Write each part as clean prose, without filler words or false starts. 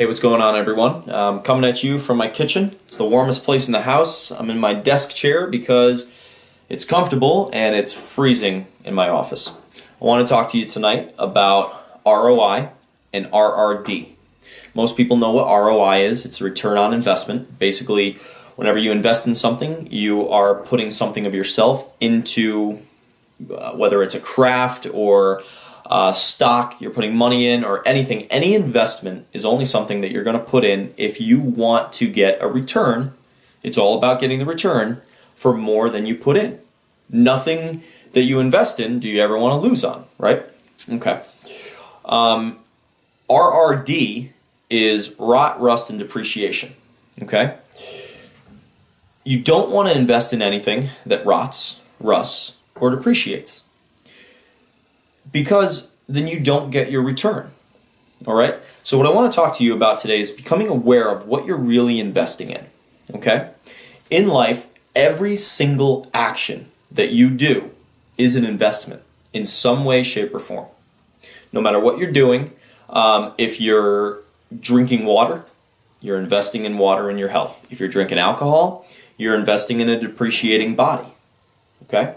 Hey, what's going on, everyone? Coming at you from my kitchen. It's the warmest place in the house. I'm in my desk chair because it's comfortable and it's freezing in my office. I want to talk to you tonight about ROI and RRD. Most people know what ROI is. It's a return on investment. Basically, whenever you invest in something, you are putting something of yourself into, whether it's a craft or stock you're putting money in or anything. Any investment is only something that you're going to put in if you want to get a return. It's all about getting the return for more than you put in. Nothing that you invest in do you ever want to lose on, right? Okay. RRD is rot, rust, and depreciation. Okay? You don't want to invest in anything that rots, rusts, or depreciates, because then you don't get your return. All right? So what I want to talk to you about today is becoming aware of what you're really investing in. Okay? In life, every single action that you do is an investment in some way, shape, or form. No matter what you're doing, if you're drinking water, you're investing in water and your health. If you're drinking alcohol, you're investing in a depreciating body. Okay?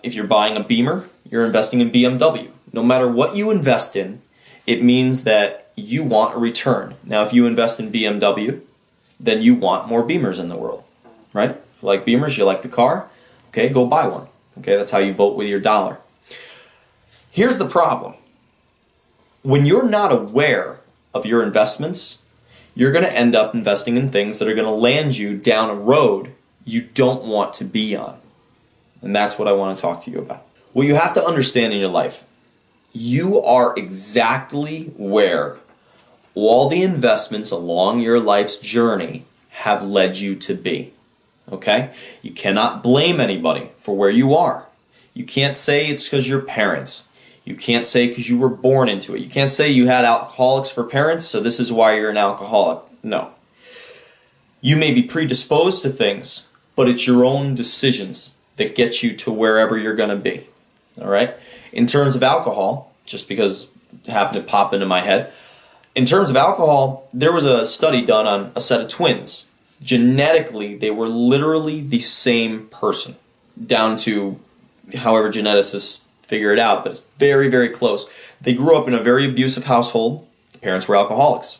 If you're buying a Beamer, you're investing in BMW. No matter what you invest in, it means that you want a return. Now, if you invest in BMW, then you want more Beamers in the world, right? If you like Beamers, you like the car, okay, go buy one. Okay, that's how you vote with your dollar. Here's the problem. When you're not aware of your investments, you're going to end up investing in things that are going to land you down a road you don't want to be on. And that's what I want to talk to you about. What you have to understand in your life, you are exactly where all the investments along your life's journey have led you to be. Okay? You cannot blame anybody for where you are. You can't say it's because your parents. You can't say because you were born into it. You can't say you had alcoholics for parents, so this is why you're an alcoholic. No. You may be predisposed to things, but it's your own decisions that get you to wherever you're going to be. All right? In terms of alcohol, just because it happened to pop into my head, in terms of alcohol, there was a study done on a set of twins. Genetically, they were literally the same person, down to however geneticists figure it out, but it's very, very close. They grew up in a very abusive household. The parents were alcoholics.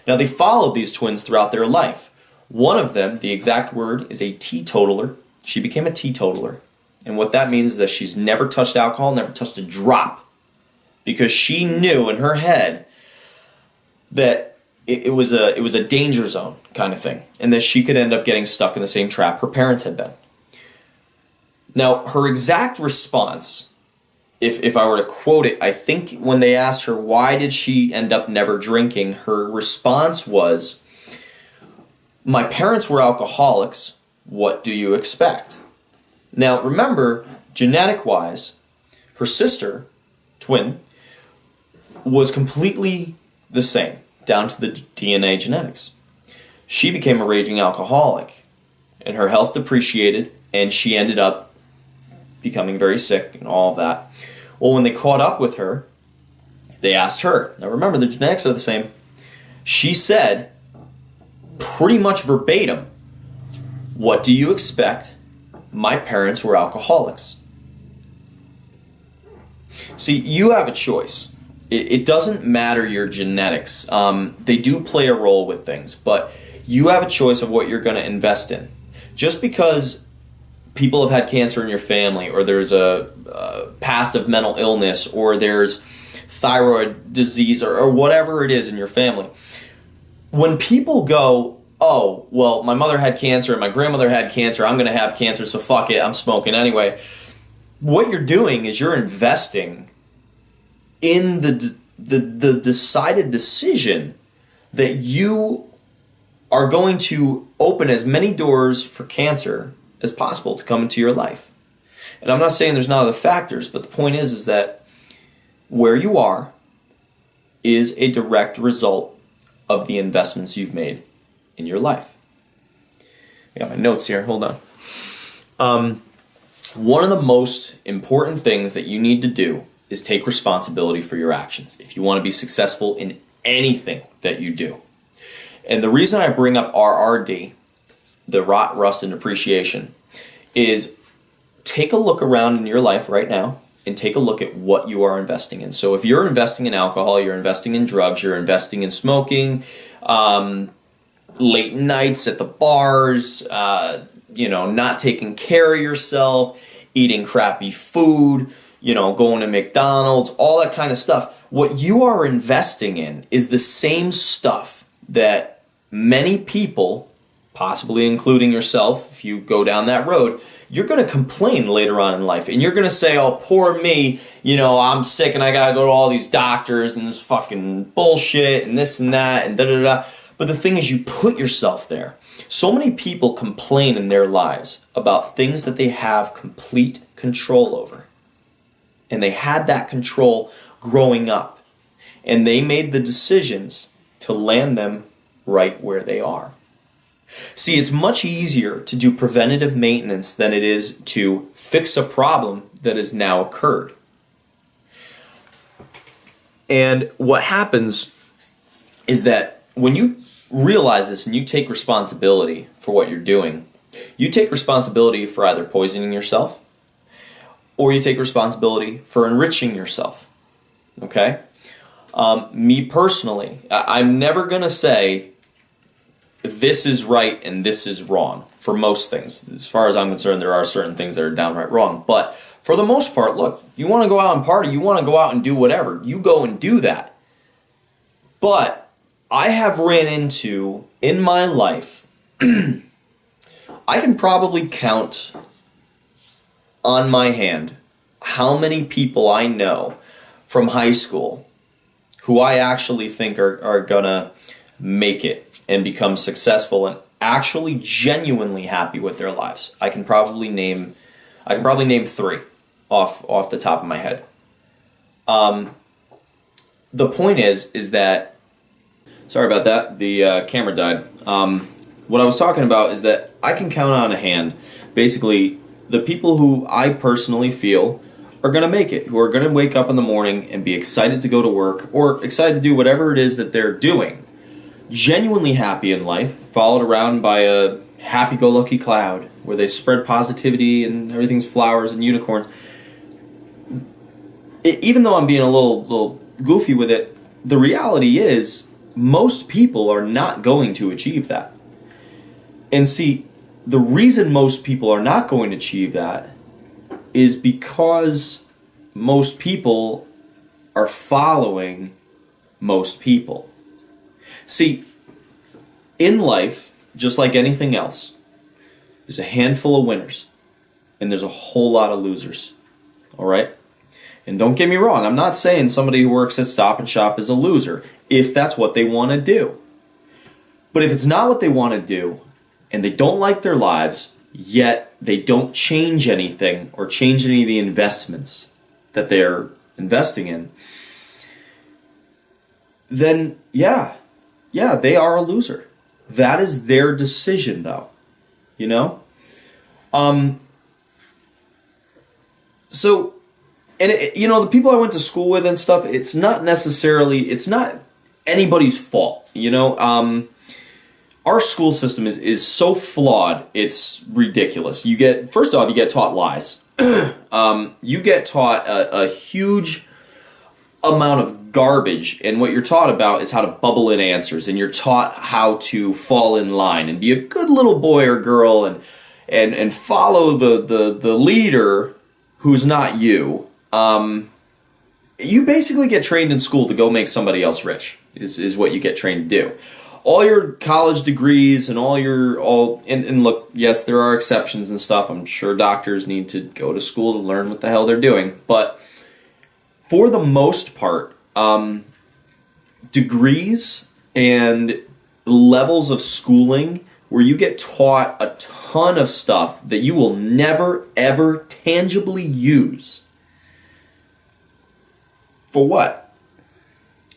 Now, they followed these twins throughout their life. One of them, the exact word, is a teetotaler. She became a teetotaler. And what that means is that she's never touched alcohol, never touched a drop, because she knew in her head that it was a danger zone kind of thing, and that she could end up getting stuck in the same trap her parents had been. Now, her exact response, if I were to quote it, I think when they asked her why did she end up never drinking, her response was, "My parents were alcoholics. What do you expect?" Now, remember, genetic-wise, her sister, twin, was completely the same, down to the DNA genetics. She became a raging alcoholic, and her health depreciated, and she ended up becoming very sick and all of that. Well, when they caught up with her, they asked her. Now, remember, the genetics are the same. She said, pretty much verbatim, "What do you expect? My parents were alcoholics." See, you have a choice. It doesn't matter your genetics. They do play a role with things, but you have a choice of what you're going to invest in. Just because people have had cancer in your family, or there's a past of mental illness, or there's thyroid disease, or whatever it is in your family, when people go, "Oh, well, my mother had cancer and my grandmother had cancer, I'm going to have cancer, so fuck it, I'm smoking anyway," what you're doing is you're investing in the decided decision that you are going to open as many doors for cancer as possible to come into your life. And I'm not saying there's not other factors, but the point is that where you are is a direct result of the investments you've made in your life. I got my notes here, hold on. One of the most important things that you need to do is take responsibility for your actions. If you want to be successful in anything that you do. And the reason I bring up RRD, the rot, rust, and depreciation, is take a look around in your life right now and take a look at what you are investing in. So if you're investing in alcohol, you're investing in drugs, you're investing in smoking, late nights at the bars, not taking care of yourself, eating crappy food, going to McDonald's, all that kind of stuff. What you are investing in is the same stuff that many people, possibly including yourself, if you go down that road, you're going to complain later on in life. And you're going to say, oh, poor me, I'm sick and I got to go to all these doctors and this fucking bullshit and this and that and da-da-da. But the thing is, you put yourself there. So many people complain in their lives about things that they have complete control over. And they had that control growing up. And they made the decisions to land them right where they are. See, it's much easier to do preventative maintenance than it is to fix a problem that has now occurred. And what happens is that when you realize this and you take responsibility for what you're doing, you take responsibility for either poisoning yourself or you take responsibility for enriching yourself. Okay? Me personally, I'm never going to say this is right and this is wrong for most things. As far as I'm concerned, there are certain things that are downright wrong. But for the most part, look, you want to go out and party, you want to go out and do whatever, you go and do that. But I have ran into, in my life, I can probably count on my hand how many people I know from high school who I actually think are gonna make it and become successful and actually genuinely happy with their lives. I can probably name 3 off the top of my head. The point is that, sorry about that, the camera died. What I was talking about is that I can count on a hand, basically, the people who I personally feel are going to make it, who are going to wake up in the morning and be excited to go to work or excited to do whatever it is that they're doing. Genuinely happy in life, followed around by a happy-go-lucky cloud where they spread positivity and everything's flowers and unicorns. Even though I'm being a little goofy with it, the reality is most people are not going to achieve that. And see, the reason most people are not going to achieve that is because most people are following most people. See, in life, just like anything else, there's a handful of winners and there's a whole lot of losers. All right? And don't get me wrong, I'm not saying somebody who works at Stop and Shop is a loser if that's what they want to do. But if it's not what they want to do and they don't like their lives, yet they don't change anything or change any of the investments that they're investing in, then yeah, they are a loser. That is their decision, though. So, and the people I went to school with and stuff, it's not anybody's fault. Our school system is so flawed, it's ridiculous. First off, you get taught lies. You get taught a huge amount of garbage, and what you're taught about is how to bubble in answers, and you're taught how to fall in line and be a good little boy or girl and follow the leader who's not you. You basically get trained in school to go make somebody else rich, is what you get trained to do. All your college degrees and and look, yes, there are exceptions and stuff. I'm sure doctors need to go to school to learn what the hell they're doing. But for the most part, degrees and levels of schooling where you get taught a ton of stuff that you will never, ever tangibly use. For what?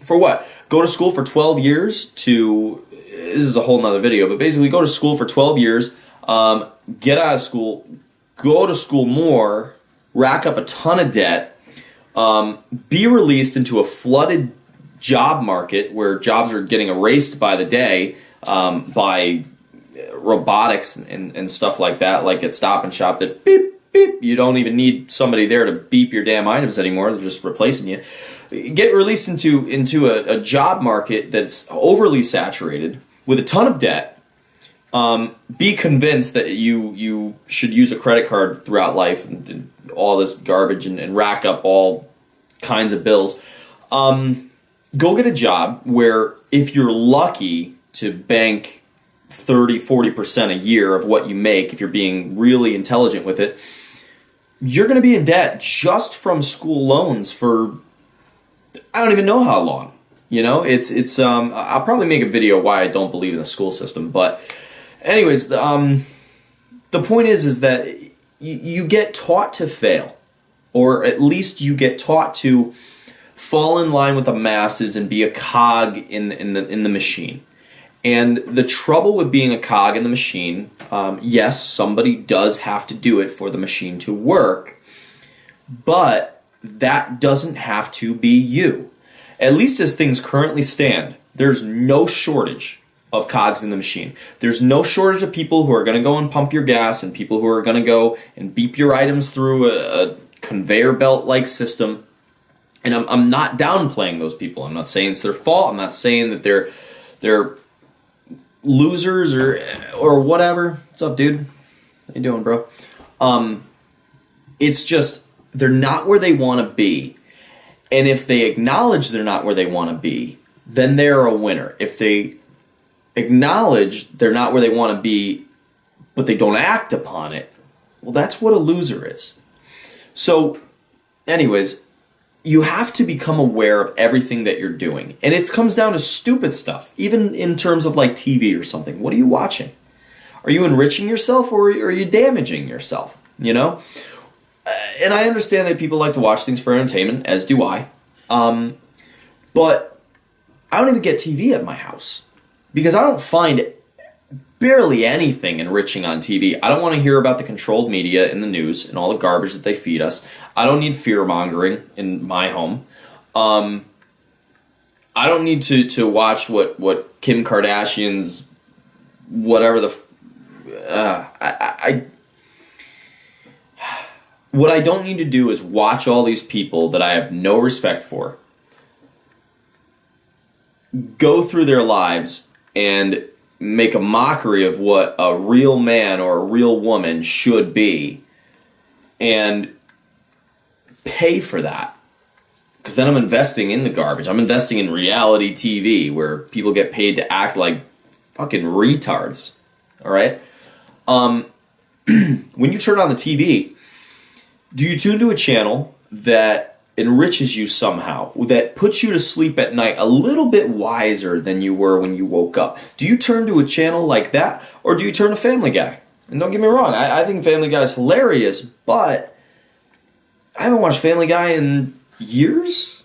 For what? Go to school for 12 years this is a whole nother video, but basically go to school for 12 years, get out of school, go to school more, rack up a ton of debt, be released into a flooded job market where jobs are getting erased by the day by robotics and stuff like that, like at Stop and Shop, that beep, beep, you don't even need somebody there to beep your damn items anymore. They're just replacing you. Get released into a job market that's overly saturated with a ton of debt. Be convinced that you should use a credit card throughout life and all this garbage and rack up all kinds of bills. Go get a job where, if you're lucky to bank 30-40% a year of what you make, if you're being really intelligent with it, you're going to be in debt just from school loans for I don't even know how long. You know, it's I'll probably make a video why I don't believe in the school system, but anyways, the point is that you get taught to fail, or at least you get taught to fall in line with the masses and be a cog in the machine. And the trouble with being a cog in the machine, yes, somebody does have to do it for the machine to work, but that doesn't have to be you. At least as things currently stand, there's no shortage of cogs in the machine. There's no shortage of people who are going to go and pump your gas and people who are going to go and beep your items through a conveyor belt-like system. And I'm not downplaying those people. I'm not saying it's their fault. I'm not saying that they're losers or whatever. What's up, dude? How you doing, bro? It's just they're not where they want to be. And if they acknowledge they're not where they want to be, then they're a winner. If they acknowledge they're not where they want to be, but they don't act upon it, well, that's what a loser is. So, anyways, you have to become aware of everything that you're doing. And it comes down to stupid stuff, even in terms of like TV or something. What are you watching? Are you enriching yourself or are you damaging yourself? You know? And I understand that people like to watch things for entertainment, as do I. But I don't even get TV at my house because I don't find barely anything enriching on TV. I don't want to hear about the controlled media in the news and all the garbage that they feed us. I don't need fear-mongering in my home. I don't need to watch what Kim Kardashian's whatever what I don't need to do is watch all these people that I have no respect for go through their lives and make a mockery of what a real man or a real woman should be and pay for that. Because then I'm investing in the garbage. I'm investing in reality TV where people get paid to act like fucking retards. All right? When you turn on the TV, do you tune to a channel that enriches you somehow, that puts you to sleep at night a little bit wiser than you were when you woke up? Do you turn to a channel like that, or do you turn to Family Guy? And don't get me wrong, I think Family Guy is hilarious, but I haven't watched Family Guy in years.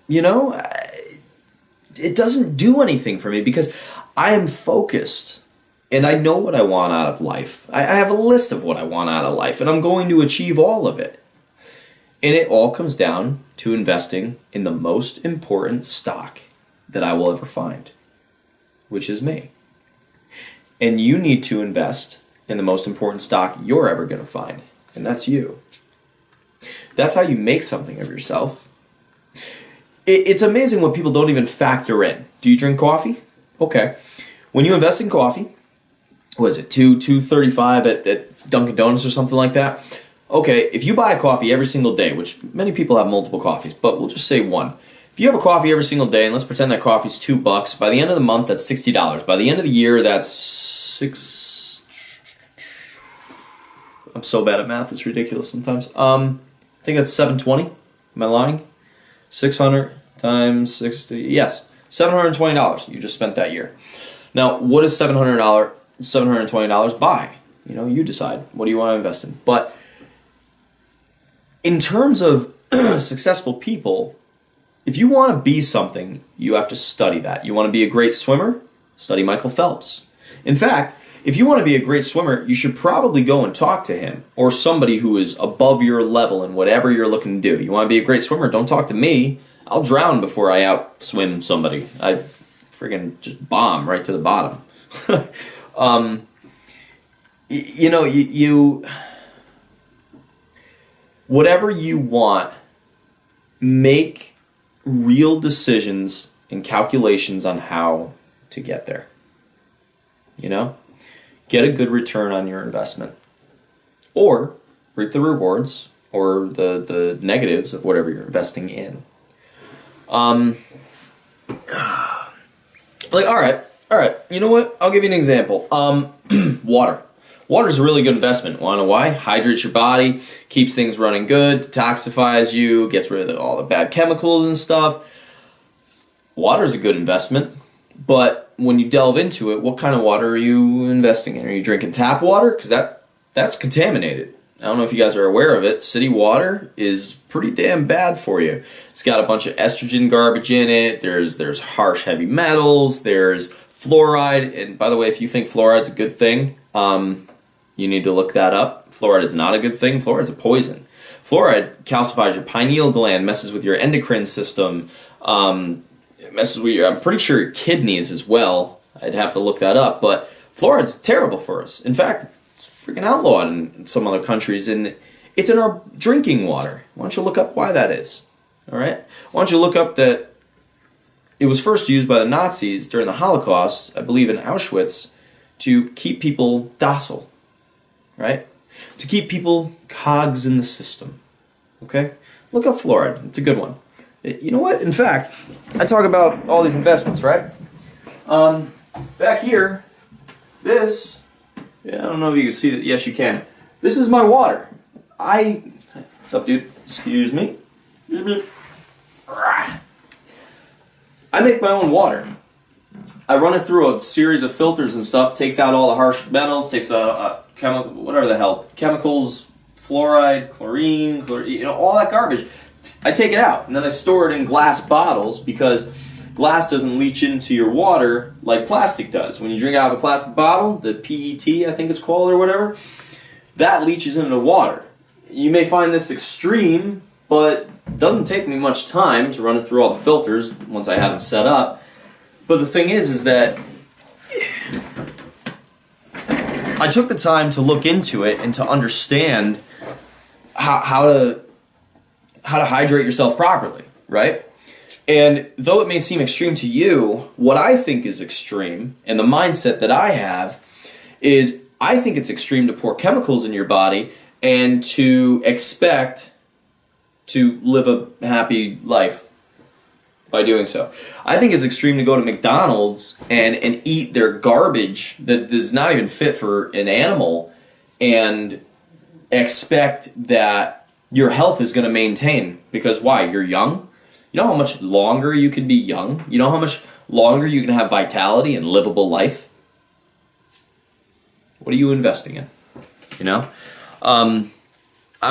You know, it doesn't do anything for me because I am focused. And I know what I want out of life. I have a list of what I want out of life, and I'm going to achieve all of it. And it all comes down to investing in the most important stock that I will ever find, which is me. And you need to invest in the most important stock you're ever going to find, and that's you. That's how you make something of yourself. It's amazing what people don't even factor in. Do you drink coffee? Okay. When you invest in coffee, what is it, $2.35 at Dunkin' Donuts or something like that? Okay, if you buy a coffee every single day, which many people have multiple coffees, but we'll just say one. If you have a coffee every single day, and let's pretend that coffee's $2, by the end of the month, that's $60. By the end of the year, that's I'm so bad at math, it's ridiculous sometimes. I think that's $720. Am I lying? 600 times 60, yes, $720 you just spent that year. Now, what does $720 buy? You know, you decide. What do you want to invest in? But in terms of successful people, if you want to be something, you have to study that. You want to be a great swimmer? Study Michael Phelps. In fact, if you want to be a great swimmer, you should probably go and talk to him or somebody who is above your level in whatever you're looking to do. You want to be a great swimmer? Don't talk to me. I'll drown before I outswim somebody. I friggin' just bomb right to the bottom. You whatever you want, make real decisions and calculations on how to get there. Get a good return on your investment, or reap the rewards or the negatives of whatever you're investing in. Like, all right, you know what? I'll give you an example. Water. Water is a really good investment. Want to know why? Hydrates your body, keeps things running good, detoxifies you, gets rid of all the bad chemicals and stuff. Water is a good investment, but when you delve into it, what kind of water are you investing in? Are you drinking tap water? Because that's contaminated. I don't know if you guys are aware of it. City water is pretty damn bad for you. It's got a bunch of estrogen garbage in it. There's harsh heavy metals. There's fluoride. And by the way, if you think fluoride's a good thing, you need to look that up. Fluoride is not a good thing. Fluoride's a poison. Fluoride calcifies your pineal gland, messes with your endocrine system, it messes with I'm pretty sure your kidneys as well. I'd have to look that up. But fluoride's terrible for us. In fact, it's freaking outlawed in some other countries, and it's in our drinking water. Why don't you look up why that is? All right? Why don't you look up that it was first used by the Nazis during the Holocaust, I believe in Auschwitz, to keep people docile, right? To keep people cogs in the system, okay? Look up fluoride. It's a good one. You know what? In fact, I talk about all these investments, right? Back here, this, I don't know if you can see that. Yes, you can. This is my water. What's up, dude? Excuse me. I make my own water. I run it through a series of filters and stuff, takes out all the harsh metals, takes out whatever the hell, chemicals, fluoride, chlorine, all that garbage. I take it out, and then I store it in glass bottles because glass doesn't leach into your water like plastic does. When you drink out of a plastic bottle, the PET, I think it's called, or whatever, that leaches into the water. You may find this extreme, but it doesn't take me much time to run it through all the filters once I had them set up. But the thing is that I took the time to look into it and to understand how to hydrate yourself properly, right? And though it may seem extreme to you, what I think is extreme, and the mindset that I have, is I think it's extreme to pour chemicals in your body and to expect to live a happy life by doing so. I think it's extreme to go to McDonald's and eat their garbage that is not even fit for an animal and expect that your health is going to maintain. Because why? You're young. You know how much longer you can be young? You know how much longer you can have vitality and livable life? What are you investing in? I'm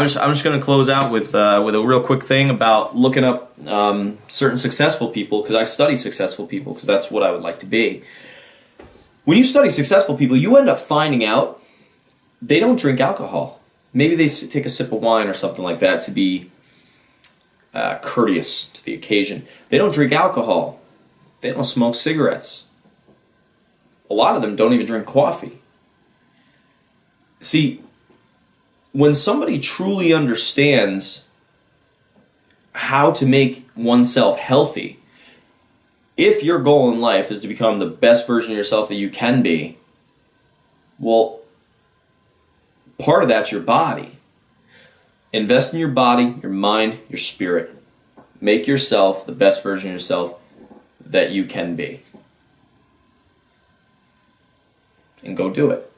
just going to close out with a real quick thing about looking up certain successful people, because I study successful people, because that's what I would like to be. When you study successful people, you end up finding out they don't drink alcohol. Maybe they take a sip of wine or something like that to be courteous to the occasion. They don't drink alcohol. They don't smoke cigarettes. A lot of them don't even drink coffee. See, when somebody truly understands how to make oneself healthy, if your goal in life is to become the best version of yourself that you can be, well, part of that's your body. Invest in your body, your mind, your spirit. Make yourself the best version of yourself that you can be. And go do it.